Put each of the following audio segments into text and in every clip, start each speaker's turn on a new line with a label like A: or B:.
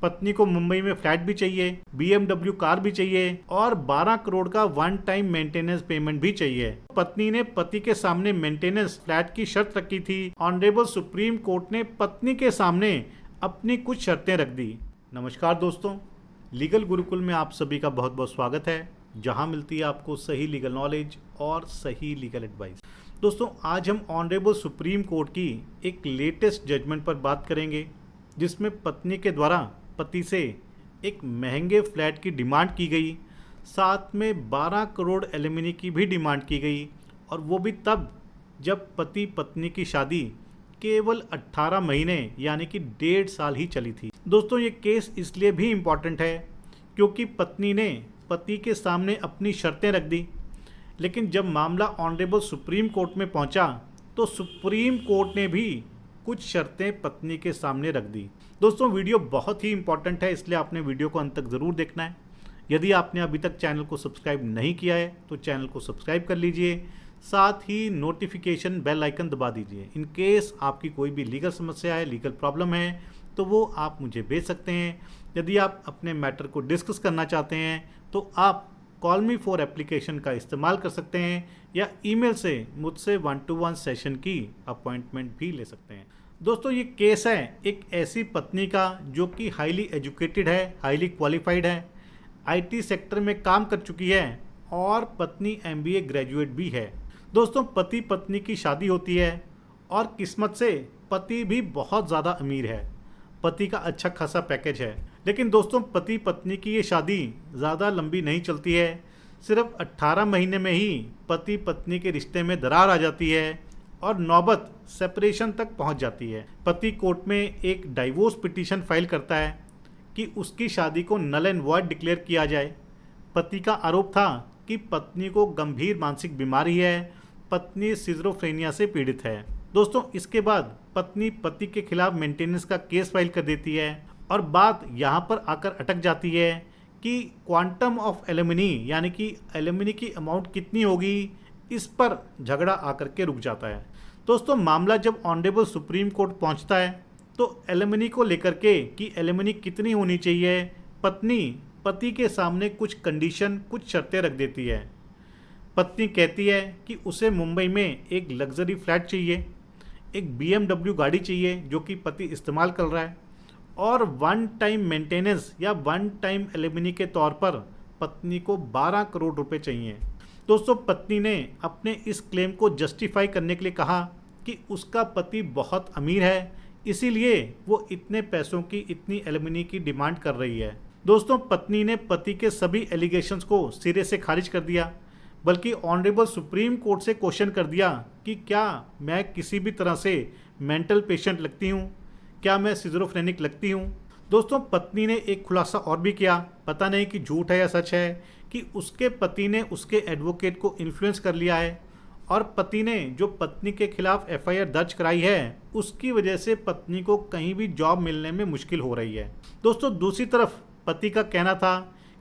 A: पत्नी को मुंबई में फ्लैट भी चाहिए, BMW कार भी चाहिए और 12 करोड़ का वन टाइम मेंटेनेंस पेमेंट भी चाहिए। पत्नी ने पति के सामने मेंटेनेंस फ्लैट की शर्त रखी थी। ऑनरेबल सुप्रीम कोर्ट ने पत्नी के सामने अपनी कुछ शर्तें रख दी। नमस्कार दोस्तों, लीगल गुरुकुल में आप सभी का बहुत बहुत स्वागत है, जहां मिलती है आपको सही लीगल नॉलेज और सही लीगल एडवाइस। दोस्तों, आज हम ऑनरेबल सुप्रीम कोर्ट की एक लेटेस्ट जजमेंट पर बात करेंगे, जिसमें पत्नी के द्वारा पति से एक महंगे फ्लैट की डिमांड की गई, साथ में 12 करोड़ एलिमनी की भी डिमांड की गई, और वो भी तब जब पति पत्नी की शादी केवल 18 महीने यानी कि 1.5 साल ही चली थी। दोस्तों, ये केस इसलिए भी इम्पॉर्टेंट है क्योंकि पत्नी ने पति के सामने अपनी शर्तें रख दी, लेकिन जब मामला ऑनरेबल सुप्रीम कोर्ट में पहुंचा तो सुप्रीम कोर्ट ने भी कुछ शर्तें पत्नी के सामने रख दी। दोस्तों, वीडियो बहुत ही इंपॉर्टेंट है, इसलिए आपने वीडियो को अंत तक ज़रूर देखना है। यदि आपने अभी तक चैनल को सब्सक्राइब नहीं किया है तो चैनल को सब्सक्राइब कर लीजिए, साथ ही नोटिफिकेशन बेल आइकन दबा दीजिए। इन केस आपकी कोई भी लीगल समस्या है, लीगल प्रॉब्लम है, तो वो आप मुझे भेज सकते हैं। यदि आप अपने मैटर को डिस्कस करना चाहते हैं तो आप कॉल मी फॉर एप्लीकेशन का इस्तेमाल कर सकते हैं या ईमेल से मुझसे 1-to-1 सेशन की अपॉइंटमेंट भी ले सकते हैं। दोस्तों, ये केस है एक ऐसी पत्नी का जो कि हाईली एजुकेटेड है, हाईली क्वालिफाइड है, IT सेक्टर में काम कर चुकी है और पत्नी MBA ग्रेजुएट भी है। दोस्तों, पति पत्नी की शादी होती है और किस्मत से पति भी बहुत ज़्यादा अमीर है, पति का अच्छा खासा पैकेज है। लेकिन दोस्तों, पति पत्नी की ये शादी ज़्यादा लंबी नहीं चलती है। सिर्फ 18 महीने में ही पति पत्नी के रिश्ते में दरार आ जाती है और नौबत सेपरेशन तक पहुंच जाती है। पति कोर्ट में एक डाइवोर्स पिटीशन फाइल करता है कि उसकी शादी को नल एंड वॉइड डिक्लेयर किया जाए। पति का आरोप था कि पत्नी को गंभीर मानसिक बीमारी है, पत्नी सिजोफ्रेनिया से पीड़ित है। दोस्तों, इसके बाद पत्नी पति के खिलाफ मेंटेनेंस का केस फाइल कर देती है और बात यहाँ पर आकर अटक जाती है कि क्वांटम ऑफ एलिमनी यानी कि एलिमनी की अमाउंट कितनी होगी, इस पर झगड़ा आकर के रुक जाता है। दोस्तों, मामला जब ऑनरेबल सुप्रीम कोर्ट पहुंचता है तो एलिमनी को लेकर के कि एलिमनी कितनी होनी चाहिए, पत्नी पति के सामने कुछ कंडीशन, कुछ शर्तें रख देती है। पत्नी कहती है कि उसे मुंबई में एक लग्जरी फ्लैट चाहिए, एक BMW गाड़ी चाहिए जो कि पति इस्तेमाल कर रहा है, और वन टाइम मेंटेनेंस या वन टाइम एलिमनी के तौर पर पत्नी को 12 करोड़ रुपए चाहिए। दोस्तों, पत्नी ने अपने इस क्लेम को जस्टिफाई करने के लिए कहा कि उसका पति बहुत अमीर है, इसीलिए वो इतने पैसों की, इतनी एलिमनी की डिमांड कर रही है। दोस्तों, पत्नी ने पति के सभी एलिगेशंस को सिरे से खारिज कर दिया, बल्कि ऑनरेबल सुप्रीम कोर्ट से क्वेश्चन कर दिया कि क्या मैं किसी भी तरह से मेंटल पेशेंट लगती हूँ, क्या मैं सिजोफ्रेनिक लगती हूँ। दोस्तों, पत्नी ने एक खुलासा और भी किया, पता नहीं कि झूठ है या सच है, कि उसके पति ने उसके एडवोकेट को इन्फ्लुएंस कर लिया है और पति ने जो पत्नी के खिलाफ FIR दर्ज कराई है, उसकी वजह से पत्नी को कहीं भी जॉब मिलने में मुश्किल हो रही है। दोस्तों, दूसरी तरफ पति का कहना था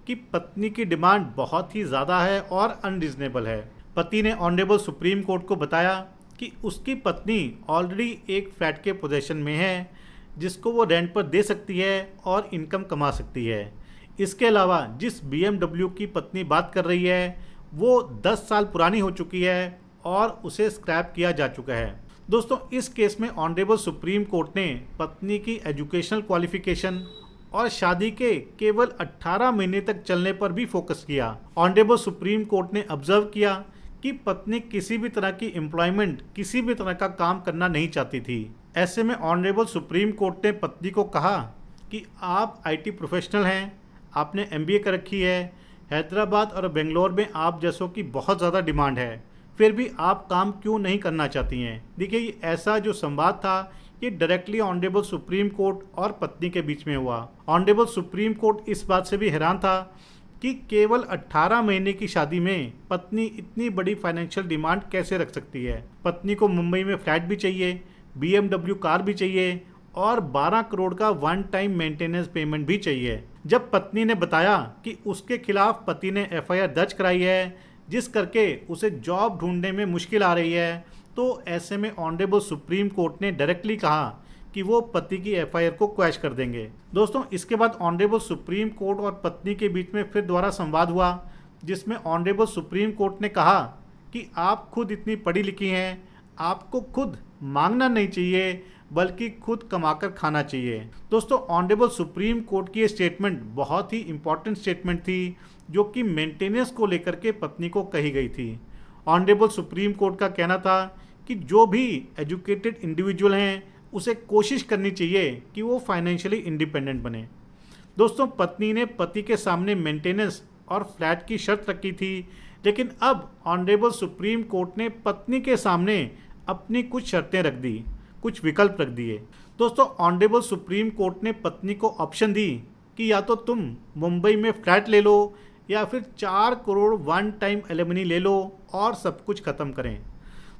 A: कि पत्नी की डिमांड बहुत ही ज़्यादा है और अनरीजनेबल है। पति ने ऑनरेबल सुप्रीम कोर्ट को बताया कि उसकी पत्नी ऑलरेडी एक फ्लैट के पोजीशन में है, जिसको वो रेंट पर दे सकती है और इनकम कमा सकती है। इसके अलावा जिस BMW की पत्नी बात कर रही है वो 10 साल पुरानी हो चुकी है और उसे स्क्रैप किया जा चुका है। दोस्तों, इस केस में ऑनरेबल सुप्रीम कोर्ट ने पत्नी की एजुकेशनल क्वालिफिकेशन और शादी के केवल 18 महीने तक चलने पर भी फोकस किया। ऑनरेबल सुप्रीम कोर्ट ने ऑब्जर्व किया कि पत्नी किसी भी तरह की एम्प्लॉयमेंट, किसी भी तरह का काम करना नहीं चाहती थी। ऐसे में ऑनरेबल सुप्रीम कोर्ट ने पत्नी को कहा कि आप IT प्रोफेशनल हैं, आपने MBA कर रखी है, हैदराबाद और बेंगलोर में आप जैसों की बहुत ज़्यादा डिमांड है, फिर भी आप काम क्यों नहीं करना चाहती हैं। देखिए, ऐसा जो संवाद था ये डायरेक्टली ऑनरेबल सुप्रीम कोर्ट और पत्नी के बीच में हुआ। ऑनरेबल सुप्रीम कोर्ट इस बात से भी हैरान था कि केवल 18 महीने की शादी में पत्नी इतनी बड़ी फाइनेंशियल डिमांड कैसे रख सकती है। पत्नी को मुंबई में फ्लैट भी चाहिए, BMW कार भी चाहिए और 12 करोड़ का वन टाइम मेंटेनेंस पेमेंट भी चाहिए। जब पत्नी ने बताया कि उसके खिलाफ पति ने FIR दर्ज कराई है, जिस करके उसे जॉब ढूंढने में मुश्किल आ रही है, तो ऐसे में ऑनरेबल सुप्रीम कोर्ट ने डायरेक्टली कहा कि वो पति की एफआईआर को क्वैश कर देंगे। दोस्तों इसके बाद ऑनरेबल सुप्रीम कोर्ट और पत्नी के बीच में फिर दोबारा संवाद हुआ, जिसमें ऑनरेबल सुप्रीम कोर्ट ने कहा कि आप खुद इतनी पढ़ी लिखी हैं, आपको खुद मांगना नहीं चाहिए बल्कि खुद कमाकर खाना चाहिए। दोस्तों ऑनरेबल सुप्रीम कोर्ट की ये स्टेटमेंट बहुत ही इंपॉर्टेंट स्टेटमेंट थी, जो कि मेंटेनेंस को लेकर के पत्नी को कही गई थी। ऑनरेबल सुप्रीम कोर्ट का कहना था कि जो भी एजुकेटेड इंडिविजुअल हैं उसे कोशिश करनी चाहिए कि वो फाइनेंशियली इंडिपेंडेंट बने। दोस्तों पत्नी ने पति के सामने मेंटेनेंस और फ्लैट की शर्त रखी थी, लेकिन अब ऑनरेबल सुप्रीम कोर्ट ने पत्नी के सामने अपनी कुछ शर्तें रख दी, कुछ विकल्प रख दिए। दोस्तों ऑनरेबल सुप्रीम कोर्ट ने पत्नी को ऑप्शन दी कि या तो तुम मुंबई में फ्लैट ले लो या फिर 4 करोड़ वन टाइम एलिमनी ले लो और सब कुछ खत्म करें।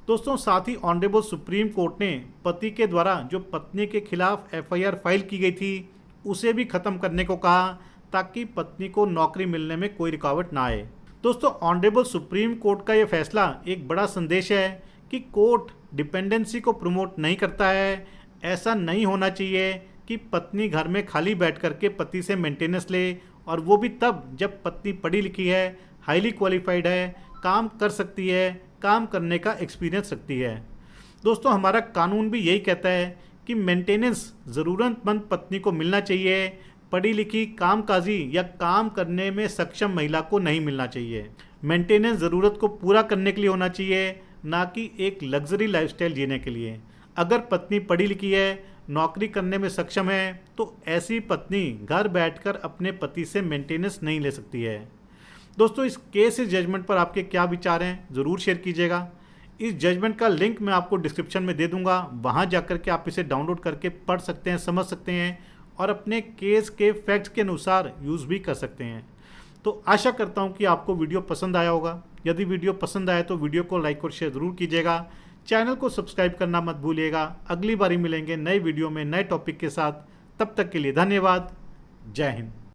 A: दोस्तों साथ ही ऑनरेबल सुप्रीम कोर्ट ने पति के द्वारा जो पत्नी के खिलाफ एफआईआर फाइल की गई थी उसे भी खत्म करने को कहा, ताकि पत्नी को नौकरी मिलने में कोई रुकावट ना आए। दोस्तों ऑनरेबल सुप्रीम कोर्ट का यह फैसला एक बड़ा संदेश है कि कोर्ट डिपेंडेंसी को प्रमोट नहीं करता है। ऐसा नहीं होना चाहिए कि पत्नी घर में खाली बैठ करके पति से मेंटेनेंस ले, और वो भी तब जब पत्नी पढ़ी लिखी है, हाईली क्वालिफाइड है, काम कर सकती है, काम करने का एक्सपीरियंस रखती है। दोस्तों हमारा कानून भी यही कहता है कि मेंटेनेंस ज़रूरतमंद पत्नी को मिलना चाहिए, पढ़ी लिखी कामकाजी या काम करने में सक्षम महिला को नहीं मिलना चाहिए। मेंटेनेंस ज़रूरत को पूरा करने के लिए होना चाहिए, ना कि एक लग्जरी लाइफस्टाइल जीने के लिए। अगर पत्नी पढ़ी लिखी है, नौकरी करने में सक्षम है, तो ऐसी पत्नी घर बैठकर अपने पति से मेंटेनेंस नहीं ले सकती है। दोस्तों इस केस जजमेंट पर आपके क्या विचार हैं ज़रूर शेयर कीजिएगा। इस जजमेंट का लिंक मैं आपको डिस्क्रिप्शन में दे दूंगा, वहां जाकर के आप इसे डाउनलोड करके पढ़ सकते हैं, समझ सकते हैं और अपने केस के फैक्ट्स के अनुसार यूज़ भी कर सकते हैं। तो आशा करता हूं कि आपको वीडियो पसंद आया होगा। यदि वीडियो पसंद आए तो वीडियो को लाइक और शेयर ज़रूर कीजिएगा। चैनल को सब्सक्राइब करना मत भूलिएगा। अगली बारी मिलेंगे नए वीडियो में नए टॉपिक के साथ। तब तक के लिए धन्यवाद। जय हिंद।